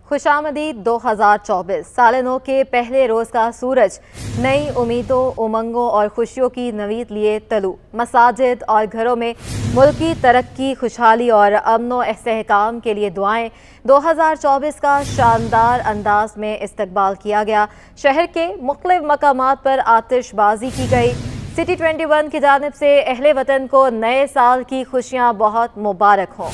खुशामदीद 2024 साल नौ के पहले रोज़ का सूरज नई उम्मीदों, उमंगों और खुशियों की नवीद लिए तलू। मसाजिद और घरों में मुल्की तरक्की, खुशहाली और अमन व इस्तेहकाम के लिए दुआएं। 2024 का शानदार अंदाज में इस्तकबाल किया गया। शहर के मुख्तलिफ मकामात पर आतिशबाजी की गई। सिटी 21 की जानिब से अहले वतन को नए साल की खुशियाँ बहुत मुबारक हों।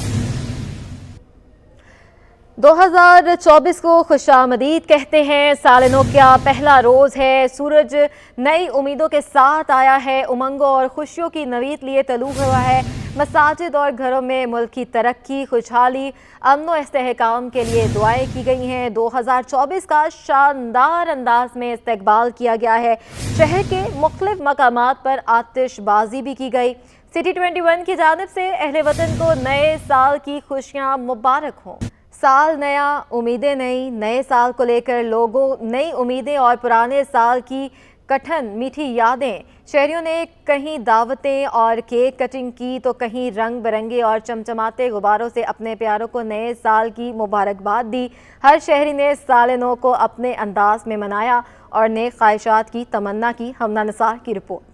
2024 को खुशामदीद कहते हैं। साल नौ का पहला रोज़ है। सूरज नई उम्मीदों के साथ आया है। उमंगों और खुशियों की नवीद लिए तलू हुआ है। मसाजिद और घरों में मुल्क की तरक्की, खुशहाली, अमन व इस्तेहकाम के लिए दुआएं की गई हैं। 2024 का शानदार अंदाज में इस्तकबाल किया गया है। शहर के मुख्तलिफ मकामात पर आतिशबाजी भी की गई। सिटी 21 की जानिब से अहले वतन को नए साल की खुशियाँ मुबारक हों। साल नया, उम्मीदें नई। नए साल को लेकर लोगों नई उम्मीदें और पुराने साल की कठिन मीठी यादें। शहरियों ने कहीं दावतें और केक कटिंग की तो कहीं रंग बिरंगे और चमचमाते गुब्बारों से अपने प्यारों को नए साल की मुबारकबाद दी। हर शहरी ने साल नौ को अपने अंदाज में मनाया और नेक ख्वाहिशात की तमन्ना की। हमना निसार की रिपोर्ट।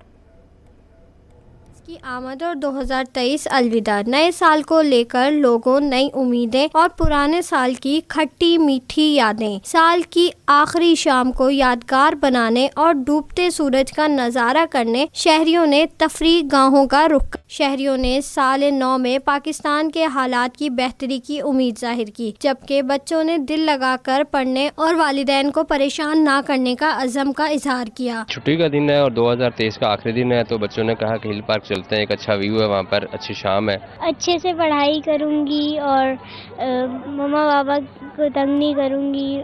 की आमद और 2023 अलविदा। नए साल को लेकर लोगों नई उम्मीदें और पुराने साल की खट्टी मीठी यादें। साल की आखिरी शाम को यादगार बनाने और डूबते सूरज का नज़ारा करने शहरियों ने तफरीह गाहों का रुख। शहरियों ने साल नौ में पाकिस्तान के हालात की बेहतरी की उम्मीद जाहिर की, जबकि बच्चों ने दिल लगाकर पढ़ने और वालिदैन को परेशान ना करने का अज़म का इजहार किया। छुट्टी का दिन है और 2023 का आखिरी दिन है, तो बच्चों ने कहा कि हिल पार्क चलते हैं, एक अच्छा व्यू है वहाँ पर, अच्छी शाम है। अच्छे से पढ़ाई करूँगी और मम्मा पापा को तंग नहीं करूँगी,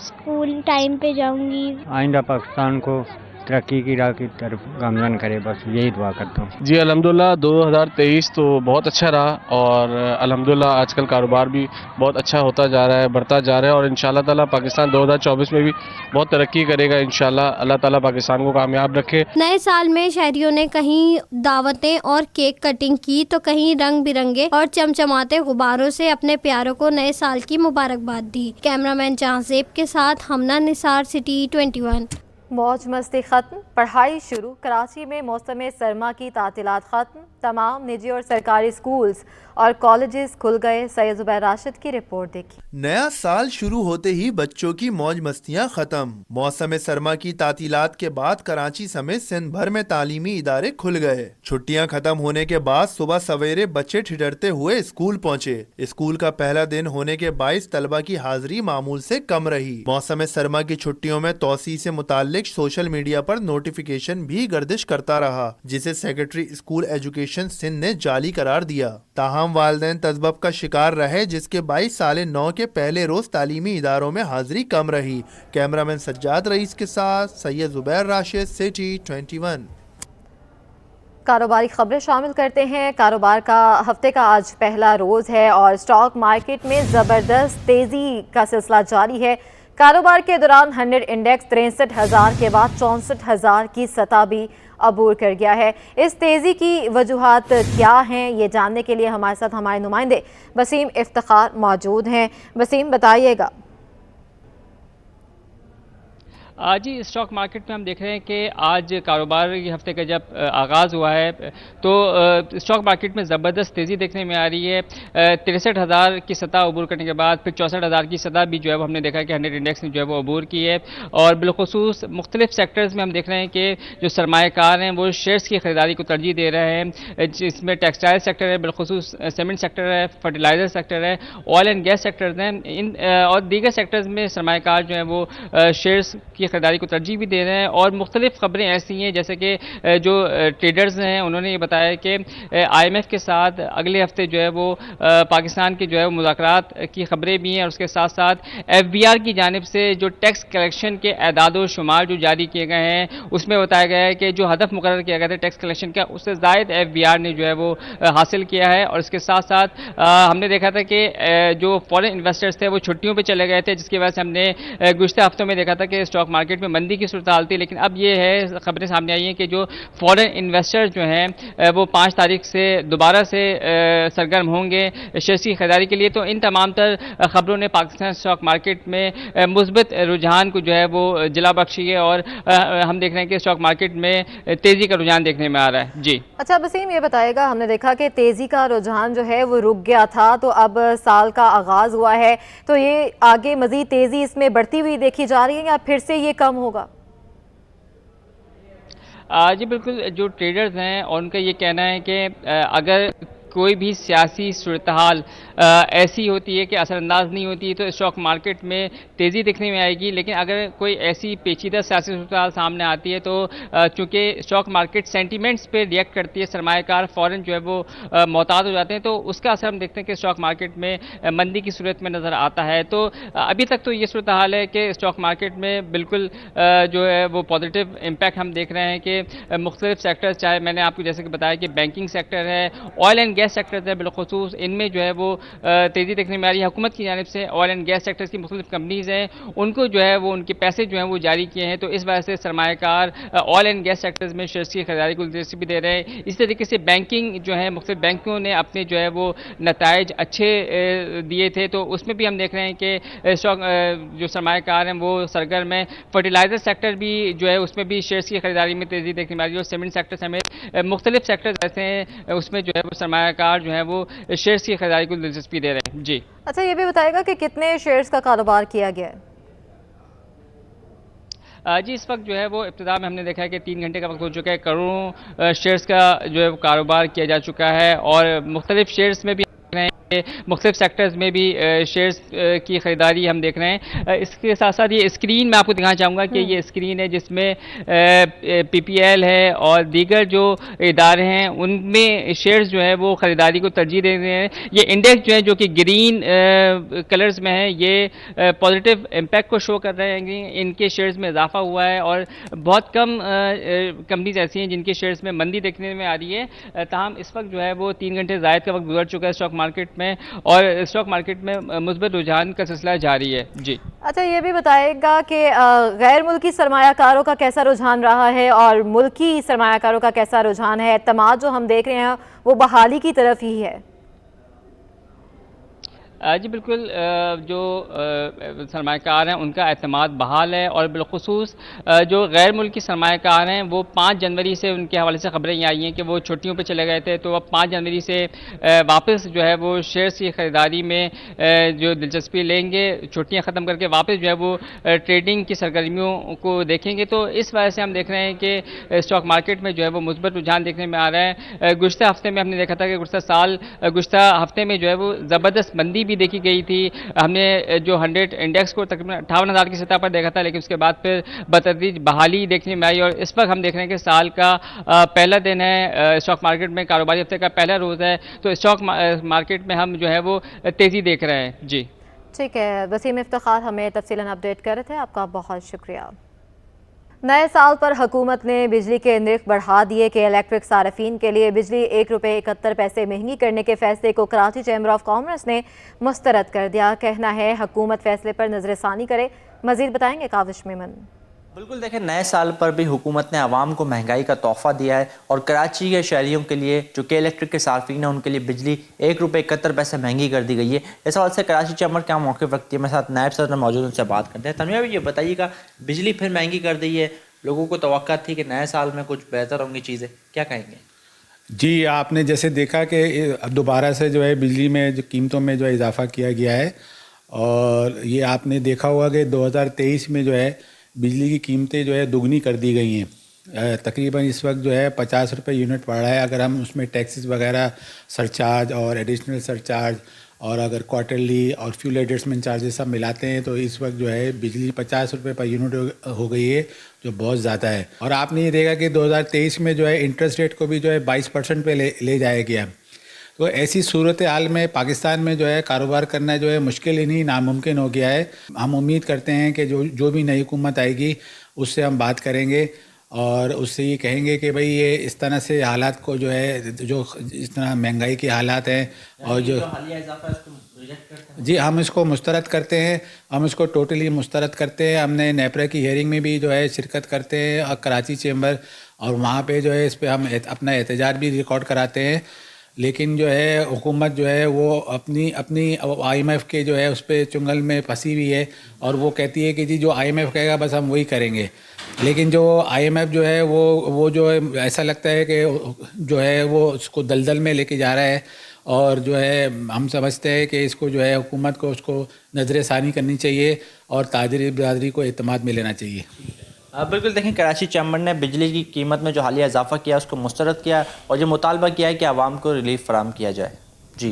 स्कूल टाइम पे जाऊँगी। आइंदा पाकिस्तान को तरक्की की राह की तरफ गामजन करे, बस यही दुआ करता हूँ। जी अल्हम्दुलिल्लाह 2023 तो बहुत अच्छा रहा और अल्हम्दुलिल्लाह आजकल कारोबार भी बहुत अच्छा होता जा रहा है, बढ़ता जा रहा है और इंशाल्लाह ताला पाकिस्तान 2024 में भी बहुत तरक्की करेगा। इंशाल्लाह अल्लाह ताला पाकिस्तान को कामयाब रखे। नए साल में शहरियों ने कहीं दावतें और केक कटिंग की तो कहीं रंग बिरंगे और चमचमाते गुब्बारों से अपने प्यारों को नए साल की मुबारकबाद दी। कैमरामैन जहांजेब के साथ हमना निसार, सिटी 21। मौज मस्ती खत्म, पढ़ाई शुरू। कराची में मौसम सरमा की तातीलात खत्म। तमाम निजी और सरकारी स्कूल्स और कॉलेजेस खुल गए। सैयद जुबैर राशिद की रिपोर्ट देखी। नया साल शुरू होते ही बच्चों की मौज मस्तियां खत्म। मौसम सरमा की तातीलात के बाद कराची समेत सिंध भर में तालीमी इदारे खुल गए। छुट्टियां खत्म होने के बाद सुबह सवेरे बच्चे ठिठुरते हुए स्कूल पहुंचे। स्कूल का पहला दिन होने के बाइस तलबा की हाजिरी मामूल से कम रही। मौसम सरमा की छुट्टियों में तौसी से मुताल्लिक सोशल मीडिया पर नोटिफिकेशन भी गर्दिश करता रहा, जिसे सेक्रेटरी स्कूल एजुकेशन सिंध ने जाली करार दिया। ताहम वालिदैन तजब्ब का शिकार रहे, जिसके 22 साल नौ के पहले रोज तालीमी इदारों में हाजिरी कम रही। कैमरामैन सज्जाद रईस के साथ सैयद जुबैर राशिद, सिटी 21। कारोबारी खबरें शामिल करते हैं। कारोबार का हफ्ते का आज पहला रोज है और स्टॉक मार्केट में जबरदस्त तेजी का सिलसिला जारी है। कारोबार के दौरान 100 इंडेक्स 63,000 के बाद 64,000 की सतह भी अबूर कर गया है। इस तेजी की वजूहात क्या हैं, ये जानने के लिए हमारे साथ हमारे नुमाइंदे वसीम इफ्तिखार मौजूद हैं। वसीम, बताइएगा। आज ही स्टॉक मार्केट में हम देख रहे हैं कि आज कारोबार के हफ्ते का जब आगाज़ हुआ है तो स्टॉक मार्केट में ज़बरदस्त तेज़ी देखने में आ रही है। 63,000 की सतह अबूर करने के बाद फिर 64,000 की सतह भी जो है वो हमने देखा है कि 100 इंडेक्स ने जो है वो अबूर की है। और बिलखुसूस मुख्तलिफ सेक्टर्स में हम देख रहे हैं कि जो सरमाएकार हैं वो शेयर्स की ख़रीदारी को तरजीह दे रहे हैं, जिसमें टेक्सटाइल सेक्टर है, बिलखुसूस सीमेंट सेक्टर है, फर्टिलाइज़र सेक्टर है, ऑयल एंड गैस सेक्टर्स हैं। इन और दीगर सेक्टर्स में सरमाएकार जो हैं वो शेयर्स की खरीदारी को तरजीह भी दे रहे हैं। और मुख्तलिफ खबरें ऐसी हैं जैसे कि जो ट्रेडर्स हैं उन्होंने ये बताया कि IMF के साथ अगले हफ्ते जो है वो पाकिस्तान के जो है वो मुज़ाकरात की खबरें भी हैं। और उसके साथ साथ FBR की जानिब से जो टैक्स कलेक्शन के एदाद व शुमार जो जारी किए गए हैं उसमें बताया गया है कि जो हदफ मुकर्रर किया गया था टैक्स कलेक्शन का, उससे ज़ायद FBR ने जो है वो हासिल किया है। और इसके साथ साथ हमने देखा था कि जो फॉरेन इन्वेस्टर्स थे वो छुट्टियों पर चले गए थे, जिसकी वजह से हमने गुज़श्ता हफ्तों में देखा था कि स्टॉक مارکیٹ میں مندی کی صورتحال تھی، لیکن اب یہ ہے خبریں سامنے آئی ہیں کہ جو فورن انویسٹر جو ہیں وہ 5 تاریخ سے دوبارہ سے سرگرم ہوں گے شیئرز کی خریداری کے لیے. تو ان تمام تر خبروں نے پاکستان اسٹاک مارکیٹ میں مثبت رجحان کو جو ہے وہ جلا بخشی ہے، اور ہم دیکھ رہے ہیں کہ اسٹاک مارکیٹ میں تیزی کا رجحان دیکھنے میں آ رہا ہے. جی اچھا وسیم، یہ بتائے گا، ہم نے دیکھا کہ تیزی کا رجحان جو ہے وہ رک گیا تھا، تو اب سال کا آغاز ہوا ہے، تو یہ آگے مزید تیزی اس میں بڑھتی ہوئی دیکھی جا رہی ہے یا پھر سے یہ کم ہوگا؟ جی بالکل، جو ٹریڈرز ہیں ان کا یہ کہنا ہے کہ اگر کوئی بھی سیاسی صورتحال ایسی ہوتی ہے کہ اثر انداز نہیں ہوتی تو اسٹاک مارکیٹ میں تیزی دیکھنے میں آئے گی، لیکن اگر کوئی ایسی پیچیدہ سیاسی صورتحال سامنے آتی ہے تو چونکہ اسٹاک مارکیٹ سینٹیمنٹس پہ ریئیکٹ کرتی ہے، سرمایہ کار فوراً جو ہے وہ محتاط ہو جاتے ہیں، تو اس کا اثر ہم دیکھتے ہیں کہ اسٹاک مارکیٹ میں مندی کی صورت میں نظر آتا ہے. تو ابھی تک تو یہ صورتحال ہے کہ اسٹاک مارکیٹ میں بالکل جو ہے وہ پازیٹیو امپیکٹ ہم دیکھ رہے ہیں کہ مختلف سیکٹرز، چاہے میں نے آپ کو جیسے کہ بتایا کہ بینکنگ سیکٹر ہے، آئل اینڈ گیس سیکٹرز ہے بالخصوص، ان میں جو ہے وہ تیزی دیکھنے میں آ رہی ہے. حکومت کی جانب سے آئل اینڈ گیس سیکٹرز کی مختلف کمپنیز ہیں، ان کو جو ہے وہ ان کے پیسے جو ہیں وہ جاری کیے ہیں، تو اس وجہ سے سرمایہ کار آئل اینڈ گیس سیکٹرز میں شیئرز کی خریداری کو دلچسپی دے رہے ہیں. اس طریقے سے بینکنگ جو ہے، مختلف بینکوں نے اپنے جو ہے وہ نتائج اچھے دیے تھے، تو اس میں بھی ہم دیکھ رہے ہیں کہ جو سرمایہ کار ہیں وہ سرگرم ہیں. فرٹیلائزر سیکٹر بھی جو ہے اس میں بھی شیئرز کی خریداری میں تیزی دیکھنے میں آ رہی ہے، اور سیمنٹ سیکٹر سمیت مختلف سیکٹرز ایسے ہیں اس میں جو ہے وہ سرمایہ کار جو ہے وہ شیئرز کی خریداری کو دلچسپی دے رہے ہیں. جی اچھا، یہ بھی بتائے گا کہ کتنے شیئرز کا کاروبار کیا گیا ہے؟ جی اس وقت جو ہے وہ ابتدا میں ہم نے دیکھا ہے کہ 3 گھنٹے کا وقت ہو چکا ہے، کروڑوں شیئرز کا جو ہے وہ کاروبار کیا جا چکا ہے، اور مختلف شیئرز میں بھی مختلف سیکٹرز میں بھی شیئرز کی خریداری ہم دیکھ رہے ہیں. اس کے ساتھ ساتھ یہ اسکرین میں آپ کو دکھانا چاہوں گا کہ یہ اسکرین ہے جس میں پی پی ایل ہے اور دیگر جو ادارے ہیں ان میں شیئرز جو ہے وہ خریداری کو ترجیح دے رہے ہیں. یہ انڈیکس جو ہے جو کہ گرین کلرز میں ہے، یہ پازیٹیو امپیکٹ کو شو کر رہے ہیں کہ ان کے شیئرز میں اضافہ ہوا ہے، اور بہت کم کمپنیز ایسی ہیں جن کے شیئرز میں مندی دیکھنے میں آ رہی ہے. تاہم اس وقت جو ہے وہ 3 گھنٹے زائد کا وقت گزر چکا ہے اسٹاک مارکیٹ میں، اور اسٹاک مارکیٹ میں مثبت رجحان کا سلسلہ جاری ہے. جی اچھا، یہ بھی بتائے گا کہ غیر ملکی سرمایہ کاروں کا کیسا رجحان رہا ہے اور ملکی سرمایہ کاروں کا کیسا رجحان ہے؟ اعتماد جو ہم دیکھ رہے ہیں وہ بحالی کی طرف ہی ہے. جی بالکل، جو سرمایہ کار ہیں ان کا اعتماد بحال ہے، اور بالخصوص جو غیر ملکی سرمایہ کار ہیں وہ 5 جنوری سے ان کے حوالے سے خبریں یہ آئی ہیں کہ وہ چھٹیوں پہ چلے گئے تھے، تو اب 5 جنوری سے واپس جو ہے وہ شیئرز کی خریداری میں جو دلچسپی لیں گے، چھٹیاں ختم کر کے واپس جو ہے وہ ٹریڈنگ کی سرگرمیوں کو دیکھیں گے. تو اس وجہ سے ہم دیکھ رہے ہیں کہ اسٹاک مارکیٹ میں جو ہے وہ مثبت رجحان دیکھنے میں آ رہا ہے. گزشتہ ہفتے میں ہم نے دیکھا تھا کہ گزشتہ ہفتے میں جو ہے وہ زبردست مندی بھی دیکھی گئی تھی. ہم نے جو 100 انڈیکس کو تقریباً 58,000 کی سطح پر دیکھا تھا، لیکن اس کے بعد پھر بتدریج بحالی دیکھنے میں آئی، اور اس وقت ہم دیکھ رہے ہیں کہ سال کا پہلا دن ہے، اسٹاک مارکیٹ میں کاروباری ہفتے کا پہلا روز ہے، تو اسٹاک مارکیٹ میں ہم جو ہے وہ تیزی دیکھ رہے ہیں. جی ٹھیک ہے، وسیم افتخار ہمیں تفصیلاً اپڈیٹ کر رہے تھے، آپ کا بہت شکریہ. نئے سال پر حکومت نے بجلی کے نرخ بڑھا دیے کہ الیکٹرک صارفین کے لیے بجلی ₹1.71 مہنگی کرنے کے فیصلے کو کراچی چیمبر آف کامرس نے مسترد کر دیا. کہنا ہے حکومت فیصلے پر نظر ثانی کرے. مزید بتائیں گے کاوش میمن. بالکل، دیکھیں نئے سال پر بھی حکومت نے عوام کو مہنگائی کا تحفہ دیا ہے، اور کراچی کے شہریوں کے لیے جو کہ الیکٹرک کے صارفین ہیں ان کے لیے بجلی ₹1.71 مہنگی کر دی گئی ہے. اس حوالے سے کراچی چیمبر کیا موقف رکھتی ہے؟ میرے ساتھ نائب صدر موجود ان سے بات کرتے ہیں. تنویہ، یہ بتائیے گا، بجلی پھر مہنگی کر دی ہے، لوگوں کو توقع تھی کہ نئے سال میں کچھ بہتر ہوں گی چیزیں، کیا کہیں گے؟ جی، آپ نے جیسے دیکھا کہ اب دوبارہ سے جو ہے بجلی میں جو قیمتوں میں جو ہے اضافہ کیا گیا ہے، اور یہ آپ نے دیکھا ہوگا کہ 2023 میں جو ہے بجلی کی قیمتیں جو ہے دگنی کر دی گئی ہیں. تقریباً اس وقت جو ہے ₹50 یونٹ پڑ رہا ہے. اگر ہم اس میں ٹیکسز وغیرہ سرچارج اور ایڈیشنل سرچارج اور اگر کوارٹرلی اور فیول ایڈجسٹمنٹ چارجز سب ملاتے ہیں تو اس وقت جو ہے بجلی ₹50 پر یونٹ ہو گئی ہے، جو بہت زیادہ ہے. اور آپ نے یہ دیکھا کہ 2023 میں جو ہے انٹرسٹ ریٹ کو بھی جو ہے 22% پہ لے جایا گیا. تو ایسی صورتحال میں پاکستان میں جو ہے کاروبار کرنا جو ہے مشکل ہی نہیں، ناممکن ہو گیا ہے. ہم امید کرتے ہیں کہ جو بھی نئی حکومت آئے گی اس سے ہم بات کریں گے اور اس سے یہ کہیں گے کہ بھئی یہ اس طرح سے حالات کو جو ہے جو اس طرح مہنگائی کے حالات ہیں اور جو حالیہ اضافہ जी, हम इसको मुस्तरद करते हैं, हम इसको टोटली मुस्तरद करते हैं। हमने नेपरा की हियरिंग में भी जो है शिरकत करते हैं और कराची चेंबर, और वहाँ पे जो है इस पे हम अपना एहतजाज भी रिकॉर्ड कराते हैं। लेकिन जो है हुकूमत जो है वो अपनी IMF के जो है उस पर चुंगल में फंसी हुई है, और वो कहती है कि जी जो IMF कहेगा बस हम वही करेंगे। लेकिन जो IMF जो है वो जो है ऐसा लगता है कि जो है वो उसको दलदल में लेके जा रहा है, और जो है हम समझते हैं कि इसको जो है हुकूमत को उसको नज़र ثانی करनी चाहिए और ताजरी बरादरी को एतमाद में लेना चाहिए। बिल्कुल, देखें कराची चैम्बर ने बिजली की कीमत में जो हालिया इजाफा किया उसको मुस्तरद किया और ये मुतालबा किया है कि आवाम को रिलीफ फराहम किया जाए। जी,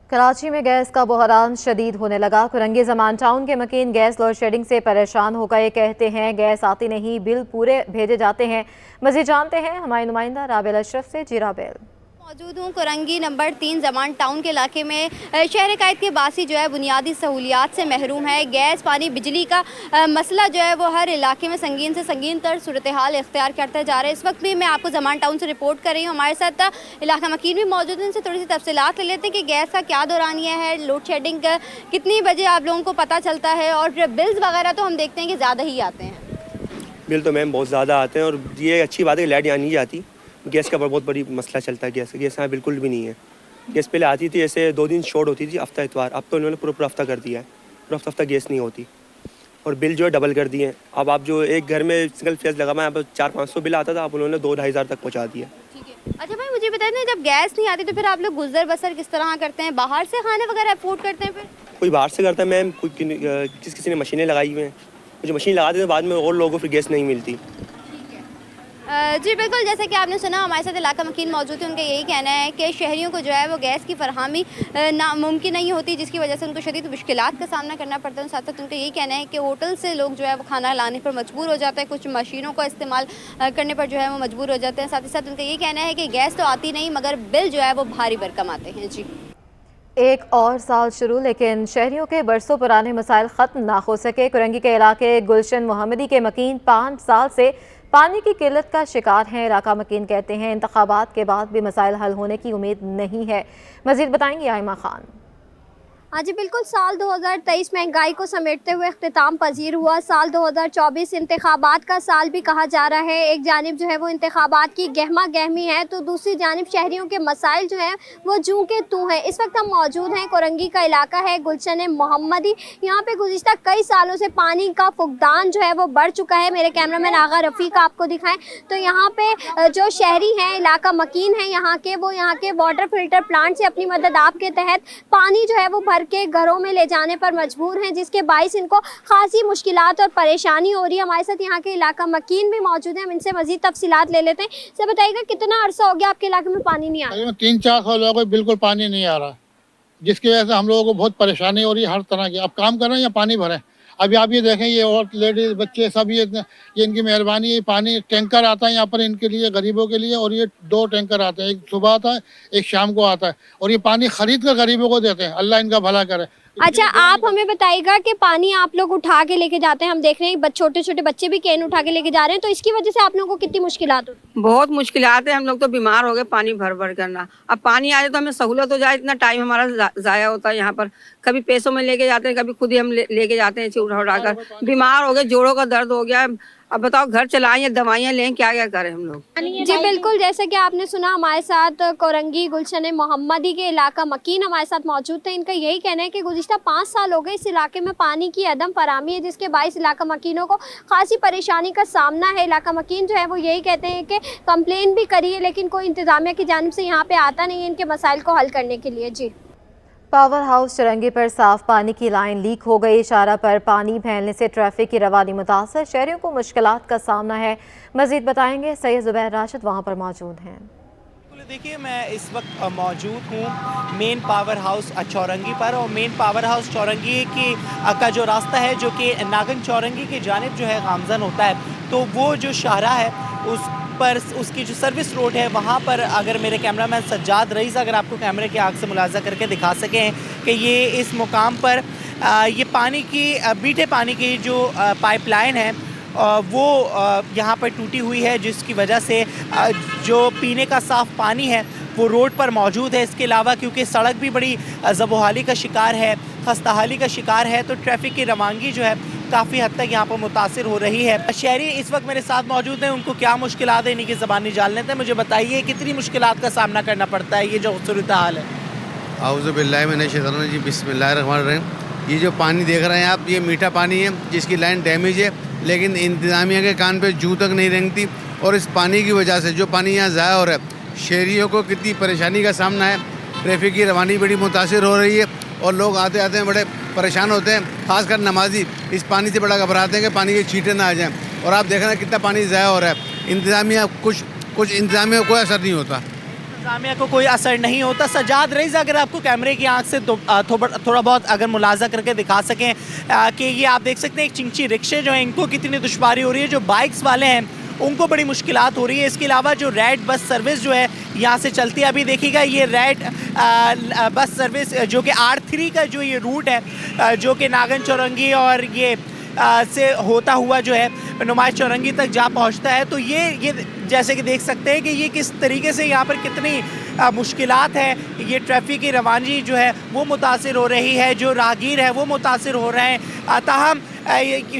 कराची में गैस का बहरान शदीद होने लगा। कुरंगी ज़मान टाउन के मकीन गैस लोड शेडिंग से परेशान हो गए। कहते हैं गैस आती नहीं, बिल पूरे भेजे जाते हैं। मज़ीद जानते हैं हमारी नुमाइंदा राबेल अशरफ से। जी राबेल। मौजूद हूँ कुरंगी नंबर 3 ज़मान टाउन के इलाके में। शहर कायद के बासी जो है बुनियादी सहूलियात से महरूम है। गैस, पानी, बिजली का मसला जो है वो हर इलाके में संगीन से संगीन तर सूरत हाल इख्तियार करते जा रहे हैं। इस वक्त भी मैं आपको ज़मान टाउन से रिपोर्ट कर रही हूँ। हमारे साथ इलाका मकीन भी मौजूद हैं, इनसे थोड़ी सी तफसीलात ले लेते हैं कि गैस का क्या दौरानिया है, लोड शेडिंग कितनी बजे आप लोगों को पता चलता है, और बिल्स वगैरह तो हम देखते हैं कि ज़्यादा ही आते हैं। बिल तो मैम बहुत ज़्यादा आते हैं, और ये अच्छी बात है लाइट यहाँ नहीं जाती। गैस का बहुत बड़ी मसला चलता है। गैस यहाँ बिल्कुल भी नहीं है। गैस पहले आती थी, ऐसे 2 दिन शॉर्ट होती थी, हफ्ता इतवार। अब तो उन्होंने पूरा हफ्ता कर दिया है, पूरा हफ्ता गैस नहीं होती, और बिल जो है डबल कर दिए हैं। अब आप जो एक घर में सिंगल फेस लगा हुआ है, अब 400-500 बिल आता था, अब उन्होंने 2-2.5 हज़ार तक पहुँचा दिया। अच्छा भाई, मुझे बताइए ना, जब गैस नहीं आती तो फिर आप लोग गुजर बसर किस तरह करते हैं? बाहर से खाने वगैरह अफोर्ड करते हैं? फिर कोई बाहर से करता है मैम, कोई किसी ने मशीनें लगाई हुई हैं, जो मशीन लगा देते हैं बाद में और लोगों को फिर गैस नहीं मिलती। जी बिल्कुल, जैसे कि आपने सुना, हमारे साथ इलाका मकीन मौजूद है। उनका यही कहना है कि शहरियों को जो है वो गैस की फरहमी नामुमकिन नहीं होती, जिसकी वजह से उनको शदीद मुश्किलात का सामना करना पड़ता है। साथ साथ उनका यही कहना है कि होटल से लोग जो है वो खाना लाने पर मजबूर हो जाते हैं, कुछ मशीनों का इस्तेमाल करने पर जो है वो मजबूर हो जाते हैं। साथ ही साथ उनका यही कहना है कि गैस तो आती नहीं, मगर बिल जो है वो भारी भरकम आते हैं। जी, एक और साल शुरू, लेकिन शहरियों के बरसों पुराने मसाइल ख़त्म ना हो सके। कुरंगी के इलाके गुलशन मोहम्मदी के मकीन 5 साल से पानी की किल्लत का शिकार हैं। इलाका मकीन कहते हैं इंतखाबात के बाद भी मसाइल हल होने की उम्मीद नहीं है। मज़ीद बताएंगी आइमा खान। हाँ जी बिल्कुल, साल 2023 महंगाई को समेटते हुए अख्तिताम पजीर हुआ। साल 2024 इंतखाबात का साल भी कहा जा रहा है। एक जानिब जो है वो इंतखाबात की गहमा गहमी है, तो दूसरी जानिब शहरियों के मसाइल जो हैं वो जूं के तू हैं। इस वक्त हम मौजूद हैं, कुरंगी का इलाका है गुलशन मोहम्मदी। यहाँ पे गुज़िश्ता कई सालों से पानी का फुकदान जो है वो बढ़ चुका है। मेरे कैमरामैन आगा रफ़ीक आपको दिखाएं तो यहाँ पे जो शहरी हैं, इलाका मकीन हैं यहाँ के, वो यहाँ के वाटर फिल्टर प्लांट से अपनी मदद आपके तहत पानी जो है वो भर के घरों में ले जाने पर मजबूर हैं, जिसके बाइस इनको खासी मुश्किलात और परेशानी हो रही है। हमारे साथ यहाँ के इलाका मकीन भी मौजूद हैं, हम इनसे मजीद तफसीलात ले लेते हैं। सर बताइएगा, कितना अरसा हो गया आपके इलाके में पानी नहीं आ रहा? 3-4 साल हो गए बिल्कुल पानी नहीं आ रहा, जिसकी वजह से हम लोगों को बहुत परेशानी हो रही है हर तरह की। अब काम कर रहे हैं या पानी भरें। अभी आप ये देखें, ये और लेडीज बच्चे सब ये इनकी मेहरबानी है। पानी टैंकर आता है यहाँ पर इनके लिए, गरीबों के लिए, और ये 2 टैंकर आते हैं, एक सुबह आता है एक शाम को आता है, और ये पानी खरीद कर गरीबों को देते हैं। अल्लाह इनका भला करे। अच्छा, आप हमें बताइएगा कि पानी आप लोग उठा के लेके जाते हैं, हम देख रहे हैं छोटे छोटे बच्चे भी कैन उठा के लेके जा रहे हैं, तो इसकी वजह से आप लोगों को कितनी मुश्किलात होती है? बहुत मुश्किलात है, हम लोग तो बीमार हो गए पानी भर भर करना। अब पानी आ जाए तो हमें सहूलत हो जाए, इतना टाइम हमारा ज़ाया होता है यहाँ पर। कभी पैसों में लेके जाते हैं, कभी खुद ही हम लेके जाते हैं उठा कर। बीमार हो गए, जोड़ों का दर्द हो गया। अब बताओ, घर चलाएं या दवाइयाँ लें, क्या क्या करें हम लोग? जी बिल्कुल, जैसे कि आपने सुना, हमारे साथ कुरंगी गुलशन मोहम्मदी के इलाका मकीन हमारे साथ मौजूद थे। इनका यही कहना है कि गुज़िश्ता 5 साल हो गए इस इलाके में पानी की अदम फरामी है, जिसके बाइस इलाका मकीनों को खासी परेशानी का सामना है। इलाका मकीन जो है वो यही कहते हैं कि कंप्लेन भी करी है, लेकिन कोई इंतज़ामिया की जानिब से यहाँ पे आता नहीं है इनके मसाइल को हल करने के लिए। जी, पावर हाउस चुरंगी पर साफ पानी की लाइन लीक हो गई। इशारा पर पानी फैलने से ट्रैफिक की रवानी मुतासर, शहरियों को मुश्किलात का सामना है। मजीद बताएंगे सैयद ज़ुबैर राशिद, वहाँ पर मौजूद हैं। देखिए, मैं इस वक्त मौजूद हूँ मेन पावर हाउस चौरंगी पर, और मेन पावर हाउस चौरंगी की का जो रास्ता है जो कि नागन चौरंगी की जानिब जो है गामजन होता है, तो वो जो शाहरा है उस पर उसकी जो सर्विस रोड है वहाँ पर, अगर मेरे कैमरामैन सज्जाद रईस अगर आपको कैमरे की आग से मुलाजा करके दिखा सकें कि ये इस मुकाम पर ये पानी की मीठे पानी की जो पाइपलाइन है वो यहाँ पर टूटी हुई है, जिसकी वजह से जो पीने का साफ़ पानी है وہ روڈ پر موجود ہے. اس کے علاوہ کیونکہ سڑک بھی بڑی زبوحالی کا شکار ہے, خستہ حالی کا شکار ہے, تو ٹریفک کی روانگی جو ہے کافی حد تک یہاں پر متاثر ہو رہی ہے. شہری اس وقت میرے ساتھ موجود ہیں, ان کو کیا مشکلات ہیں انہیں کی زبانی جان لیتے ہیں. مجھے بتائیے کتنی مشکلات کا سامنا کرنا پڑتا ہے یہ جو صورتحال ہے؟ اعوذ باللہ من الشیطان الرجیم, بسم اللہ الرحمن الرحیم. یہ جو پانی دیکھ رہے ہیں آپ, یہ میٹھا پانی ہے جس کی لائن ڈیمیج ہے, لیکن انتظامیہ کے کان پہ جوں تک نہیں رینگتی, اور اس پانی کی وجہ سے جو پانی یہاں ضائع ہو رہا ہے, شہریوں کو کتنی پریشانی کا سامنا ہے. ٹریفک کی روانی بڑی متاثر ہو رہی ہے, اور لوگ آتے آتے ہیں بڑے پریشان ہوتے ہیں. خاص کر نمازی اس پانی سے بڑا گھبراتے ہیں کہ پانی کے چھینٹے نہ آ جائیں. اور آپ دیکھ رہے ہیں کتنا پانی ضائع ہو رہا ہے. انتظامیہ کچھ انتظامیہ کو کوئی اثر نہیں ہوتا. انتظامیہ کو کوئی اثر نہیں ہوتا. سجاد رئیس, اگر آپ کو کیمرے کی آنکھ سے تھوڑا بہت اگر ملاحظہ کر کے دکھا سکیں کہ یہ آپ دیکھ سکتے ہیں ایک چنچی رکشے جو ہیں ان کو کتنی دشواری ہو رہی ہے. جو بائکس والے ہیں ان کو بڑی مشکلات ہو رہی ہے. اس کے علاوہ جو ریڈ بس سروس جو ہے یہاں سے چلتی ہے, ابھی دیکھیے گا یہ ریڈ بس سروس جو کہ R3 کا جو یہ روٹ ہے جو کہ ناگن چورنگی اور یہ سے ہوتا ہوا جو ہے نمائش چورنگی تک جا پہنچتا ہے. تو یہ جیسے کہ دیکھ سکتے ہیں کہ یہ کس طریقے سے یہاں پر کتنی مشکلات ہے. یہ ٹریفک کی روانی جو ہے وہ متاثر ہو رہی ہے, جو راہگیر ہے وہ متاثر ہو رہے ہیں. تاہم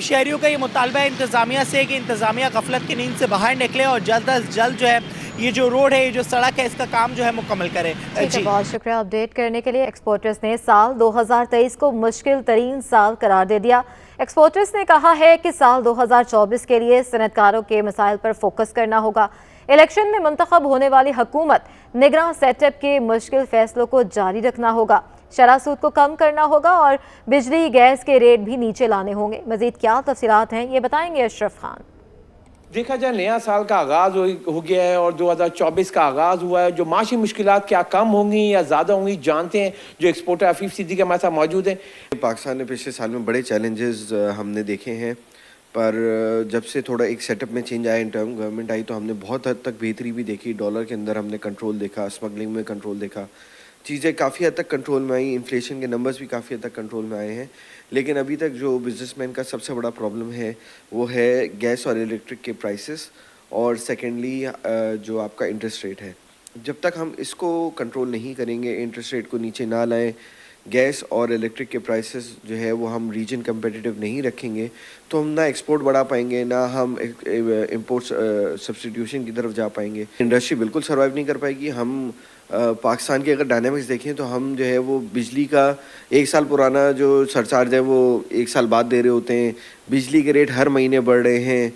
شہریوں کا یہ مطالبہ ہے انتظامیہ سے کہ انتظامیہ غفلت کی نیند سے باہر نکلے اور جلد از جلد جو ہے یہ جو روڈ ہے, یہ جو سڑک ہے, اس کا کام جو ہے مکمل کرے. بہت شکریہ اپڈیٹ کرنے کے لیے. ایکسپورٹرز نے سال 2023 کو مشکل ترین سال قرار دے دیا. ایکسپورٹرز نے کہا ہے کہ سال 2024 کے لیے صنعت کاروں کے مسائل پر فوکس کرنا ہوگا. الیکشن میں منتخب ہونے والی حکومت نگراں سیٹ اپ کے مشکل فیصلوں کو جاری رکھنا ہوگا. شرح سود کو کم کرنا ہوگا اور بجلی گیس کے ریٹ بھی نیچے لانے ہوں گے. مزید کیا تفصیلات ہیں یہ بتائیں گے اشرف خان. دیکھا جائے نیا سال کا آغاز ہو گیا ہے اور 2024 کا آغاز ہوا ہے. جو معاشی مشکلات کیا کم ہوں گی یا زیادہ ہوں گی جانتے ہیں. جو ایکسپورٹر عفیف صدیقی ہمارے ساتھ موجود ہیں. پاکستان نے پچھلے سال میں بڑے چیلنجز ہم نے دیکھے ہیں, پر جب سے تھوڑا ایک سیٹ اپ میں چینج آیا, انٹرم گورنمنٹ آئی, تو ہم نے بہت حد تک بہتری بھی دیکھی. ڈالر کے اندر ہم نے کنٹرول دیکھا, اسمگلنگ میں کنٹرول دیکھا, چیزیں کافی حد تک کنٹرول میں آئیں. انفلیشن کے نمبرز بھی کافی حد تک کنٹرول میں آئے ہیں. لیکن ابھی تک جو بزنس مین کا سب سے بڑا پرابلم ہے وہ ہے گیس اور الیکٹرک کے پرائسز, اور سیکنڈلی جو آپ کا انٹرسٹ ریٹ ہے. جب تک ہم اس کو کنٹرول نہیں کریں گے, انٹرسٹ ریٹ کو نیچے نہ لائیں, گیس اور الیکٹرک کے پرائسز جو ہے وہ ہم ریجن کمپیٹیٹیو نہیں رکھیں گے, تو ہم نہ ایکسپورٹ بڑھا پائیں گے, نہ ہم امپورٹ سبسٹیٹیوشن کی طرف جا پائیں گے. انڈسٹری بالکل سروائیو نہیں کر پائے گی. ہم پاکستان کے اگر ڈائنامکس دیکھیں تو ہم جو ہے وہ بجلی کا 1 سال پرانا جو سرچارج ہے وہ 1 سال بعد دے رہے ہوتے ہیں. بجلی کے ریٹ ہر مہینے بڑھ رہے ہیں.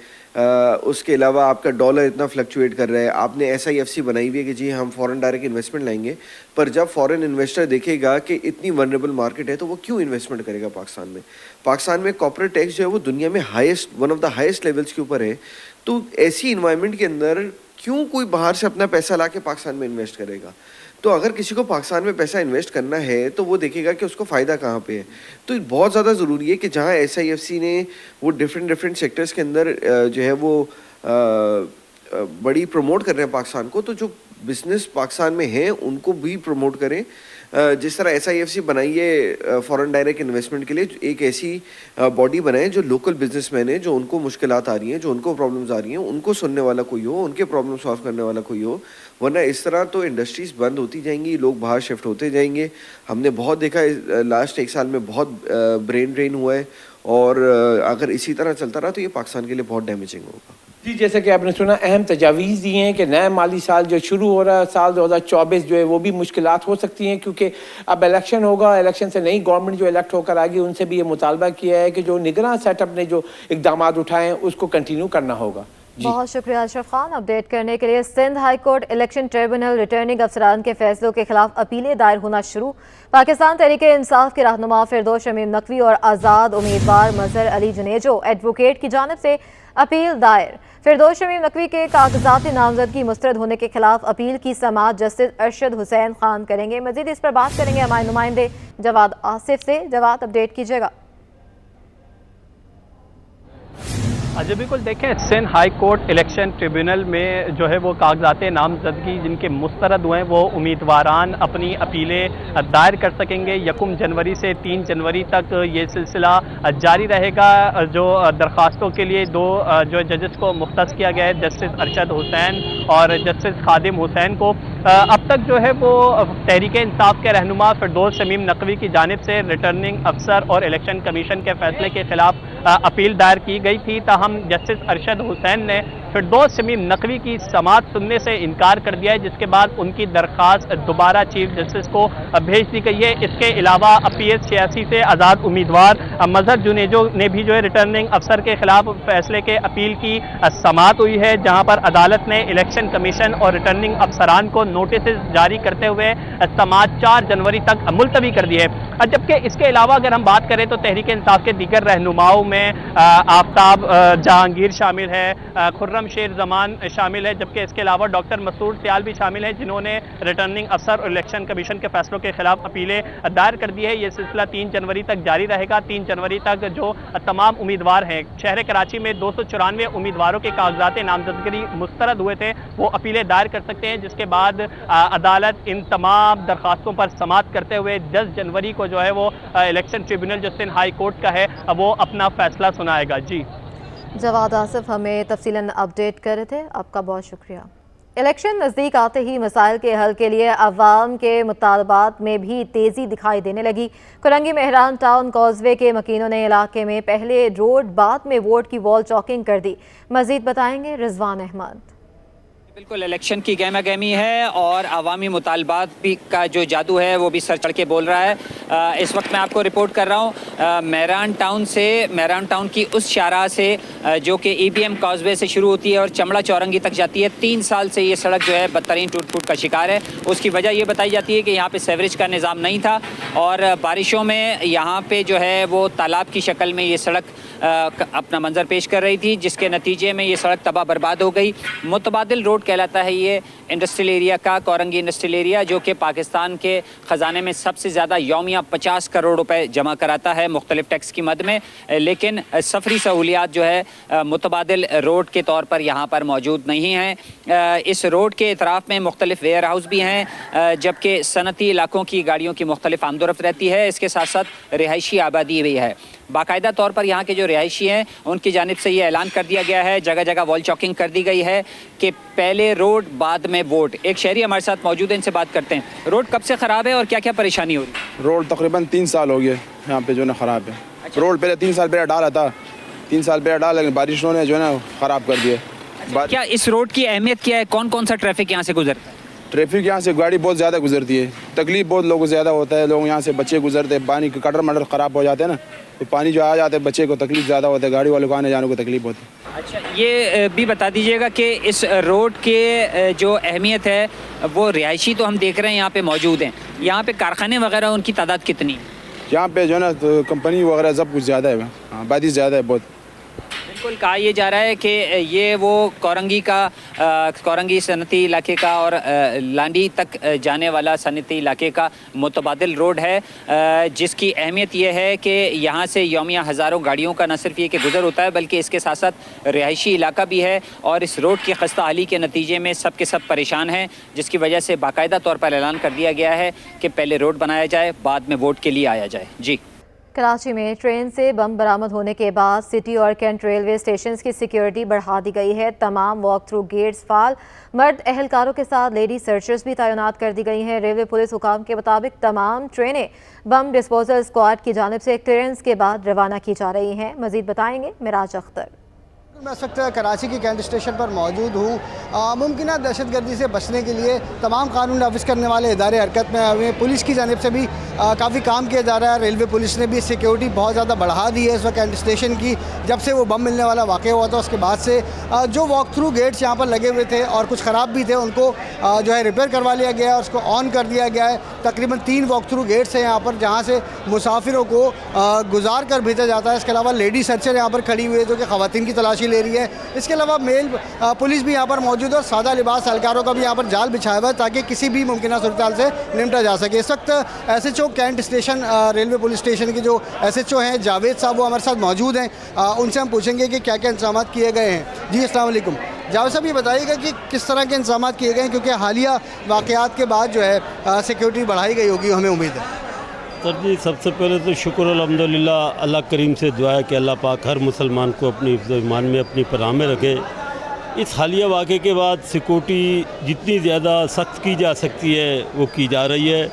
اس کے علاوہ آپ کا ڈالر اتنا فلکچویٹ کر رہا ہے. آپ نے SIFC بنائی ہوئی ہے کہ جی ہم فورن ڈائریکٹ انویسٹمنٹ لائیں گے, پر جب فورن انویسٹر دیکھے گا کہ اتنی ونریبل مارکیٹ ہے تو وہ کیوں انویسٹمنٹ کرے گا پاکستان میں. پاکستان میں کارپوریٹ ٹیکس جو ہے وہ دنیا میں one of the highest levels کے اوپر ہے. تو ایسی انوائرمنٹ کے اندر کیوں کوئی باہر سے اپنا پیسہ لا کے پاکستان میں انویسٹ کرے گا. تو اگر کسی کو پاکستان میں پیسہ انویسٹ کرنا ہے تو وہ دیکھے گا کہ اس کو فائدہ کہاں پہ ہے. تو بہت زیادہ ضروری ہے کہ جہاں SIFC نے وہ ڈفرینٹ سیکٹرز کے اندر جو ہے وہ بڑی پروموٹ کر رہے ہیں پاکستان کو, تو جو بزنس پاکستان میں ہیں ان کو بھی پروموٹ کریں. جس طرح SIFC بنائی ہے فورن ڈائریکٹ انویسٹمنٹ کے لیے, ایک ایسی باڈی بنائیں جو لوکل بزنس مین ہیں, جو ان کو مشکلات آ رہی ہیں, جو ان کو پرابلمز آ رہی ہیں, ان کو سننے والا کوئی ہو, ان کے پرابلم سالو کرنے والا کوئی ہو. ورنہ اس طرح تو انڈسٹریز بند ہوتی جائیں گی, لوگ باہر شفٹ ہوتے جائیں گے. ہم نے بہت دیکھا ہے لاسٹ 1 سال میں بہت برین ڈرین ہوا ہے, اور اگر اسی طرح چلتا رہا تو یہ پاکستان کے لیے بہت ڈیمیجنگ ہوگا. جی جیسا کہ آپ نے سنا, اہم تجاویز دی ہیں کہ نئے مالی سال جو شروع ہو رہا ہے سال 2024 جو ہے وہ بھی مشکلات ہو سکتی ہیں, کیونکہ اب الیکشن ہوگا. الیکشن سے نئی گورنمنٹ جو الیکٹ ہو کر آئے گی ان سے بھی یہ مطالبہ کیا ہے کہ جو نگراں سیٹ اپ نے جو اقدامات اٹھائے ہیں اس کو کنٹینیو کرنا ہوگا. بہت شکریہ اشرف خان اپڈیٹ کرنے کے لیے. Sindh high court election tribunal returning افسران کے فیصلوں کے خلاف اپیلیں دائر ہونا شروع. پاکستان تحریک انصاف کے رہنما فردوس شمیم نقوی اور آزاد امیدوار مظہر علی جنیجو ایڈوکیٹ کی جانب سے اپیل دائر. فردوس شمیم نقوی کے کاغذات نامزدگی مسترد ہونے کے خلاف اپیل کی سماعت جسٹس ارشد حسین خان کریں گے. مزید اس پر بات کریں گے ہمارے نمائندے جواد آصف سے. جواد اپڈیٹ کیجیے گا. जी बिल्कुल, देखें Sindh high court election tribunal में जो है वो कागजात नामजदगी जिनके मुस्तरद हुए हैं वो उम्मीदवारान अपनी अपीलें दायर कर सकेंगे। 1 जनवरी से 3 जनवरी तक ये सिलसिला जारी रहेगा। जो दरख्वास्तों के लिए 2 जो जजेस को मुख्तस किया गया है, जस्टिस अरशद हुसैन और जस्टिस खादिम हुसैन को, अब तक जो है वो तहरीक इंसाफ के रहनुमा फिरदौस शमीम नकवी की जानिब से रिटर्निंग अफसर और इलेक्शन कमीशन के फैसले के खिलाफ अपील दायर की गई थी। ताहम जस्टिस अरशद हुसैन ने फिरदौस शमीम नकवी की समाअत सुनने से इनकार कर दिया है, जिसके बाद उनकी दरख्वास्त दोबारा चीफ जस्टिस को भेज दी गई है। इसके अलावा अपीएस 86 से आज़ाद उम्मीदवार मजहर जुनेजो ने भी जो है रिटर्निंग अफसर के खिलाफ फैसले के अपील की समाअत हुई है, जहां पर अदालत ने इलेक्शन कमीशन और रिटर्निंग अफसरान को नोटिस जारी करते हुए समाअत 4 जनवरी तक मुलतवी कर दी है। जबकि इसके अलावा अगर हम बात करें तो तहरीक इंसाफ के दीगर रहनुमाओं में आफ्ताब जहांगीर शामिल है, खुर्रम शेर जमान शामिल है, जबकि इसके अलावा डॉक्टर मसूद सियाल भी शामिल है, जिन्होंने रिटर्निंग अफसर और इलेक्शन कमीशन के फैसलों के खिलाफ अपीलें दायर कर दी है। ये सिलसिला 3 जनवरी तक जारी रहेगा। 3 जनवरी तक जो तमाम उम्मीदवार हैं, शहर कराची में 294 उम्मीदवारों के कागजात नामजदगी मुस्तरद हुए थे, वो अपीलें दायर कर सकते हैं, जिसके बाद अदालत इन तमाम दरखास्तों पर समाअत करते हुए 10 जनवरी को जो है वो इलेक्शन ट्रिब्यूनल जो सिंध हाई कोर्ट का है वो अपना फैसला सुनाएगा। जी जवाद आसिफ हमें तफसीलन अपडेट कर रहे थे, आपका बहुत शुक्रिया। इलेक्शन नज़दीक आते ही मसाइल के हल के लिए अवाम के मुतालबात में भी तेज़ी दिखाई देने लगी। कोरंगी मेहरान टाउन कॉजवे के मकीनों ने इलाके में पहले रोड बाद में वोट की वॉल चॉकिंग कर दी। मज़ीद बताएंगे रिजवान अहमद। बिल्कुल, इलेक्शन की गहमा गहमी है और अवामी मुतालबात भी का जो जादू है वो भी सर चढ़ के बोल रहा है। इस वक्त मैं आपको रिपोर्ट कर रहा हूँ मेहरान टाउन की उस शाहराह से जो कि EBM कॉजवे से शुरू होती है और चमड़ा चौरंगी तक जाती है। 3 साल से ये सड़क जो है बदतरीन टूट फूट का शिकार है। उसकी वजह ये बताई जाती है कि यहाँ पे सीवरेज का निज़ाम नहीं था और बारिशों में यहाँ पे जो है वो तालाब की शक्ल में ये सड़क अपना मंजर पेश कर रही थी, जिसके नतीजे में ये सड़क तबाह बर्बाद हो गई। मुतबादिल रोड कहलाता है ये इंडस्ट्रियल एरिया का, कोरंगी इंडस्ट्रियल एरिया, जो कि पाकिस्तान के ख़जाने में सबसे ज़्यादा यौमिया 50 करोड़ रुपए जमा कराता है मुख्तलिफ टैक्स की मद में। लेकिन सफरी सहूलियात जो है मुतबादिल रोड के तौर पर यहाँ पर मौजूद नहीं हैं। इस रोड के इतराफ़ में मुख्तलिफ वेयर हाउस भी हैं, जबकि सनती इलाकों की गाड़ियों की मुख्तलिफ आमदोरफ्त रहती है। इसके साथ साथ रिहायशी आबादी भी है। बाकायदा तौर पर यहाँ के जो रिहायशी हैं उनकी जानिब से ये ऐलान कर दिया गया है, जगह जगह वॉल चॉकिंग कर दी गई है कि पहले रोड बाद में वोट। एक शहरी हमारे साथ मौजूद है, इनसे बात करते हैं। रोड कब से ख़राब है और क्या क्या परेशानी हो रही है? रोड तकरीबन 3 साल हो गए यहाँ पे जो है ना ख़राब है। अच्छा। रोड पहले 3 साल पहले डाला था, 3 साल पहले डाला, लेकिन बारिशों ने जो है ना ख़राब कर दिया। अच्छा, क्या इस रोड की अहमियत क्या है? कौन कौन सा ट्रैफिक यहाँ से गुजरता है? ट्रैफिक यहाँ से गाड़ी बहुत ज़्यादा गुजरती है, तकलीफ बहुत लोगों को ज़्यादा होता है। लोग यहाँ से बच्चे गुजरते हैं, पानी के कटर मटर ख़राब हो जाते हैं ना, तो पानी जो आ जाते हैं बच्चे को तकलीफ ज़्यादा होता है, गाड़ी वालों को आने जाने को तकलीफ होती है। अच्छा, ये भी बता दीजिएगा कि इस रोड के जो अहमियत है वो रिहायशी तो हम देख रहे हैं यहाँ पे मौजूद हैं, यहाँ पे कारखाने वगैरह उनकी तादाद कितनी है? यहाँ पे जो है ना तो कंपनी वगैरह सब कुछ ज़्यादा है, आबादी ज़्यादा है बहुत। बिल्कुल, कहा यह जा रहा है कि ये वो कोरंगी सनती इलाके का और लांडी तक जाने वाला सनती इलाके का मुतबादिल रोड है, जिसकी अहमियत यह है कि यहाँ से यौमिया हज़ारों गाड़ियों का न सिर्फ ये कि गुज़र होता है बल्कि इसके साथ साथ रिहायशी इलाका भी है और इस रोड की खस्ता हाली के नतीजे में सब के सब परेशान हैं, जिसकी वजह से बाकायदा तौर पर ऐलान कर दिया गया है कि पहले रोड बनाया जाए, बाद में वोट के लिए आया जाए। जी। कराची में ट्रेन से बम बरामद होने के बाद सिटी और कैंट रेलवे स्टेशंस की सिक्योरिटी बढ़ा दी गई है। तमाम वॉक थ्रू गेट्स फाल, मर्द एहलकारों के साथ लेडी सर्चर्स भी तैनात कर दी गई हैं। रेलवे पुलिस हुकाम के मुताबिक तमाम ट्रेनें बम डिस्पोजल स्क्वाड की जानिब से क्लियरेंस के बाद रवाना की जा रही हैं। मजीद बताएंगे मिराज अख्तर। मैं इस वक्त कराची के कैंट स्टेशन पर मौजूद हूँ। मुमकिन दहशतगर्दी से बचने के लिए तमाम कानून नाफिज करने वाले इदारे हरकत में आए। पुलिस की जानिब से भी काफ़ी काम किया जा रहा है। रेलवे पुलिस ने भी सिक्योरिटी बहुत ज़्यादा बढ़ा दी है इस वक्त कैंट स्टेशन की। जब से वो बम मिलने वाला वाक़या हुआ था उसके बाद से जो वॉक थ्रू गेट्स यहाँ पर लगे हुए थे और कुछ ख़राब भी थे, उनको जो है रिपेयर करवा लिया गया है और उसको ऑन कर दिया गया है। तकरीबन 3 वॉक थ्रू गेट्स हैं यहाँ पर जहाँ से मुसाफिरों को गुजार कर भेजा जाता है। इसके अलावा लेडी सर्चर यहाँ पर खड़ी हुई है जो कि ख़वातीन की तलाशी ले रही है। इसके अलावा मेल पुलिस भी यहाँ पर मौजूद है और सादा लिबास एहलकारों का भी यहाँ पर जाल बिछाया हुआ है ताकि किसी भी मुमकिन सूरत हाल से निपटा जा सके। इस वक्त SHO SHO cantt station railway police station के जो SHO हैं जावेद साहब, वो हमारे साथ मौजूद हैं। उनसे हम पूछेंगे कि क्या क्या इंतजाम किए गए हैं। जी अस्सलाम वालेकुम। जावेद साहब, ये बताइएगा कि किस तरह के इंतजाम किए गए हैं, क्योंकि हालिया वाक़यात के बाद जो है सिक्योरिटी बढ़ाई गई होगी, हमें उम्मीद है। सर जी, सबसे पहले तो शुक्र अल्हम्दुलिल्लाह, अल्लाह करीम से दुआ है कि अल्लाह पाक हर मुसलमान को अपनी ईमान में, अपनी पनाह में रखे। इस हालिया वाक़े के बाद सिक्योरिटी जितनी ज़्यादा सख्त की जा सकती है वो की जा रही है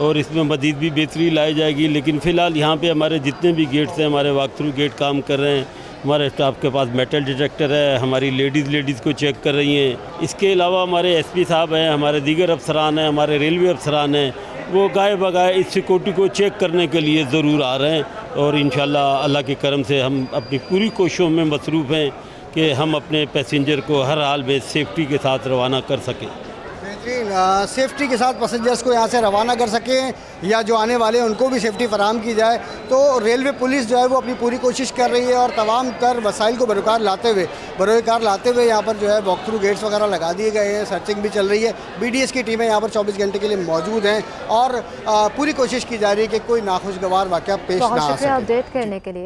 और इसमें मज़ीद भी बेहतरी लाई जाएगी। लेकिन फ़िलहाल यहाँ पे हमारे जितने भी गेट्स हैं, हमारे वॉक थ्रू गेट काम कर रहे हैं। हमारे स्टाफ के पास मेटल डिटेक्टर है, हमारी लेडीज़ को चेक कर रही हैं। इसके अलावा हमारे SP साहब हैं, हमारे दीगर अफसरान हैं, हमारे रेलवे अफसरान हैं, वो गाए बगाए इस सिक्योरिटी को चेक करने के लिए ज़रूर आ रहे हैं। और इंशाल्लाह अल्लाह के करम से हम अपनी पूरी कोशिशों में मसरूफ़ हैं कि हम अपने पैसेंजर को हर हाल में सेफ्टी के साथ रवाना कर सकें। बेहतरीन, सेफ्टी के साथ पैसेंजर्स को यहाँ से रवाना कर सकें या जो आने वाले हैं उनको भी सेफ्टी फराहम की जाए। तो रेलवे पुलिस जो है वो अपनी पूरी कोशिश कर रही है और तमाम तर वसाइल को बरोकार लाते हुए यहाँ पर जो है वॉक थ्रू गेट्स वगैरह लगा दिए गए हैं। सर्चिंग भी चल रही है। BDS की टीमें यहाँ पर 24 घंटे के लिए मौजूद हैं और पूरी कोशिश की जा रही है कि कोई नाखुशगवार वाक़या पेश ना आ सके। अपडेट करने के लिए।